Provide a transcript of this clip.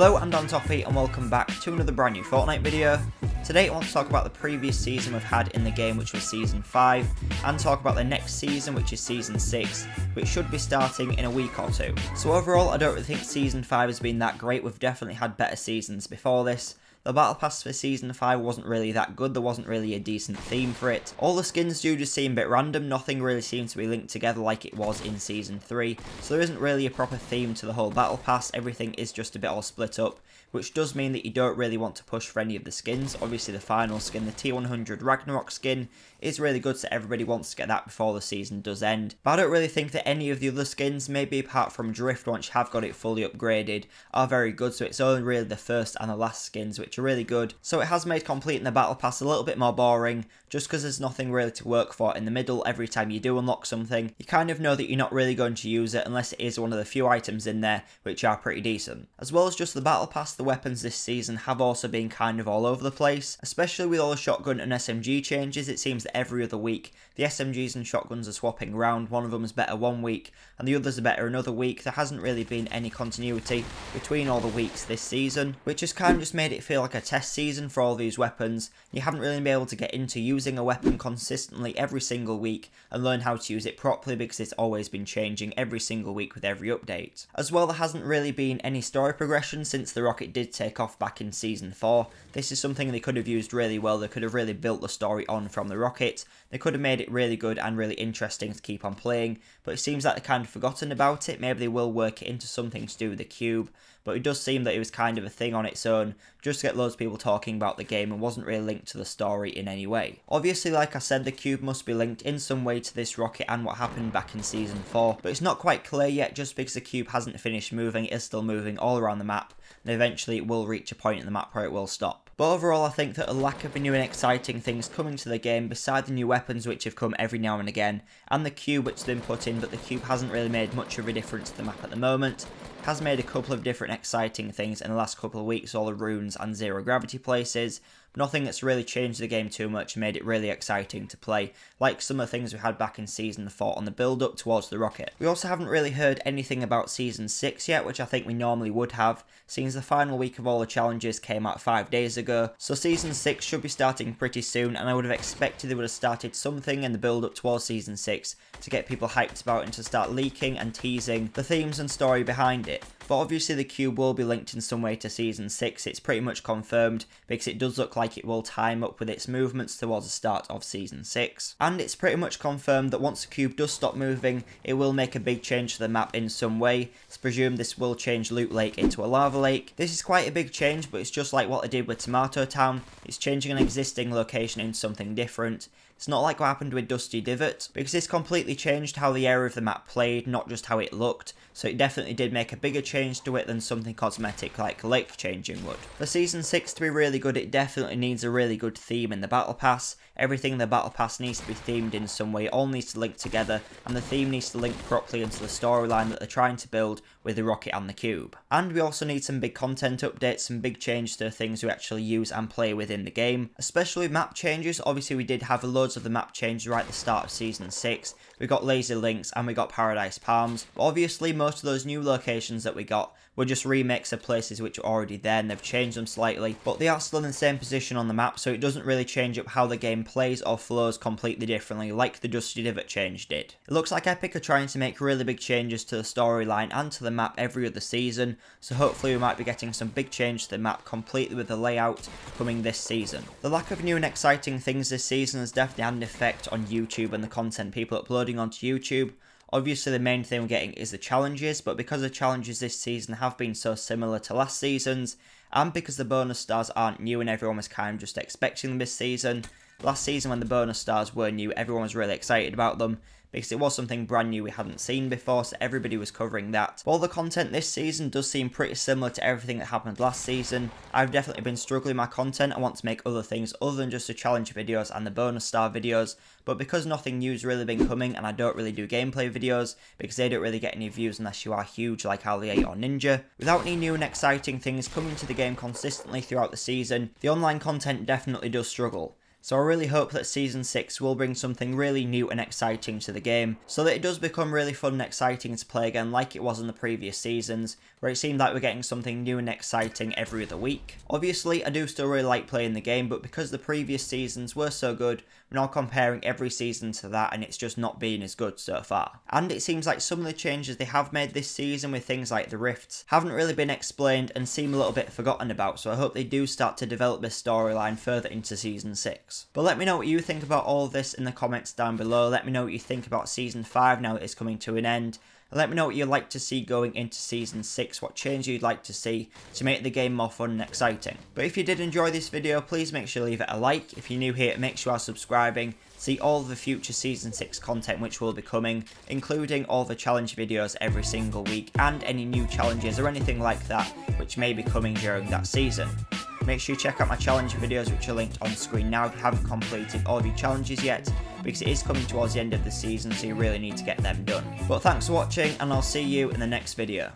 Hello, I'm Dan Toffee and welcome back to another brand new Fortnite video. Today I want to talk about the previous season we've had in the game, which was Season 5, and talk about the next season, which is Season 6, which should be starting in a week or two. So overall, I don't really think Season 5 has been that great. We've definitely had better seasons before this. The Battle Pass for Season 5 wasn't really that good, there wasn't really a decent theme for it. All the skins do just seem a bit random, nothing really seems to be linked together like it was in Season 3, so there isn't really a proper theme to the whole Battle Pass, everything is just a bit all split up, which does mean that you don't really want to push for any of the skins. Obviously the final skin, the T100 Ragnarok skin, is really good, so everybody wants to get that before the season does end. But I don't really think that any of the other skins, maybe apart from Drift once you have got it fully upgraded, are very good, so it's only really the first and the last skins which are really good. So it has made completing the Battle Pass a little bit more boring, just because there's nothing really to work for in the middle. Every time you do unlock something, you kind of know that you're not really going to use it unless it is one of the few items in there which are pretty decent. As well as just the Battle Pass, the weapons this season have also been kind of all over the place, especially with all the shotgun and SMG changes. It seems that every other week the SMGs and shotguns are swapping around, one of them is better one week and the others are better another week. There hasn't really been any continuity between all the weeks this season, which has kind of just made it feel like a test season for all these weapons. You haven't really been able to get into using a weapon consistently every single week and learn how to use it properly, because it's always been changing every single week with every update. As well, there hasn't really been any story progression since the rocket did take off back in Season 4. This is something they could have used really well. They could have really built the story on from the rocket. They could have made it really good and really interesting to keep on playing, but it seems like they kind of forgotten about it. Maybe they will work it into something to do with the cube, but it does seem that it was kind of a thing on its own, just to get loads of people talking about the game, and wasn't really linked to the story in any way. Obviously, like I said, the cube must be linked in some way to this rocket and what happened back in Season 4, but it's not quite clear yet, just because the cube hasn't finished moving. It is still moving all around the map, and eventually it will reach a point in the map where it will stop. But overall, I think that a lack of new and exciting things coming to the game, beside the new weapons which have come every now and again, and the cube which has been put in, but the cube hasn't really made much of a difference to the map at the moment. It has made a couple of different exciting things in the last couple of weeks, all the runes and zero gravity places, but nothing that's really changed the game too much and made it really exciting to play, like some of the things we had back in Season 4 on the build up towards the rocket. We also haven't really heard anything about Season 6 yet, which I think we normally would have, since the final week of all the challenges came out 5 days ago, so Season 6 should be starting pretty soon, and I would have expected they would have started something in the build up towards Season 6 to get people hyped about and to start leaking and teasing the themes and story behind it. But obviously the cube will be linked in some way to Season 6, it's pretty much confirmed, because it does look like it will time up with its movements towards the start of Season 6. And it's pretty much confirmed that once the cube does stop moving, it will make a big change to the map in some way. It's presumed this will change Loot Lake into a lava lake. This is quite a big change, but it's just like what they did with Tomato Town. It's changing an existing location into something different. It's not like what happened with Dusty Divot, because this completely changed how the area of the map played, not just how it looked, so it definitely did make a bigger change to it than something cosmetic like lake changing would. For Season 6 to be really good, it definitely needs a really good theme in the Battle Pass. Everything in the Battle Pass needs to be themed in some way, it all needs to link together, and the theme needs to link properly into the storyline that they're trying to build with the rocket and the cube. And we also need some big content updates, some big changes to the things we actually use and play within the game, especially map changes. Obviously we did have loads of the map changes right at the start of Season 6. We got Lazy Links and we got Paradise Palms, but obviously most of those new locations that we got were just remakes of places which are already there, and they've changed them slightly, but they are still in the same position on the map, so it doesn't really change up how the game plays or flows completely differently like the Dusty Divot change did. It looks like Epic are trying to make really big changes to the storyline and to the map every other season, so hopefully we might be getting some big change to the map completely with the layout coming this season. The lack of new and exciting things this season has definitely had an effect on YouTube and the content people uploading onto YouTube. Obviously the main thing we're getting is the challenges, but because the challenges this season have been so similar to last season's, and because the bonus stars aren't new and everyone was kind of just expecting them this season, last season when the bonus stars were new, everyone was really excited about them, because it was something brand new we hadn't seen before, so everybody was covering that. But all the content this season does seem pretty similar to everything that happened last season. I've definitely been struggling with my content. I want to make other things other than just the challenge videos and the bonus star videos, but because nothing new's really been coming, and I don't really do gameplay videos, because they don't really get any views unless you are huge like Ali 8 or Ninja, without any new and exciting things coming to the game consistently throughout the season, the online content definitely does struggle. So I really hope that Season 6 will bring something really new and exciting to the game, so that it does become really fun and exciting to play again like it was in the previous seasons, where it seemed like we're getting something new and exciting every other week. Obviously, I do still really like playing the game, but because the previous seasons were so good, we're now comparing every season to that, and it's just not been as good so far. And it seems like some of the changes they have made this season with things like the rifts haven't really been explained and seem a little bit forgotten about, so I hope they do start to develop this storyline further into Season 6. But let me know what you think about all of this in the comments down below. Let me know what you think about Season 5 now that it's coming to an end. And let me know what you'd like to see going into Season 6, what change you'd like to see to make the game more fun and exciting. But if you did enjoy this video, please make sure to leave it a like. If you're new here, make sure you are subscribing to see all the future Season 6 content which will be coming, including all the challenge videos every single week and any new challenges or anything like that which may be coming during that season. Make sure you check out my challenge videos which are linked on screen now if you haven't completed all your challenges yet, because it is coming towards the end of the season, so you really need to get them done. But thanks for watching, and I'll see you in the next video.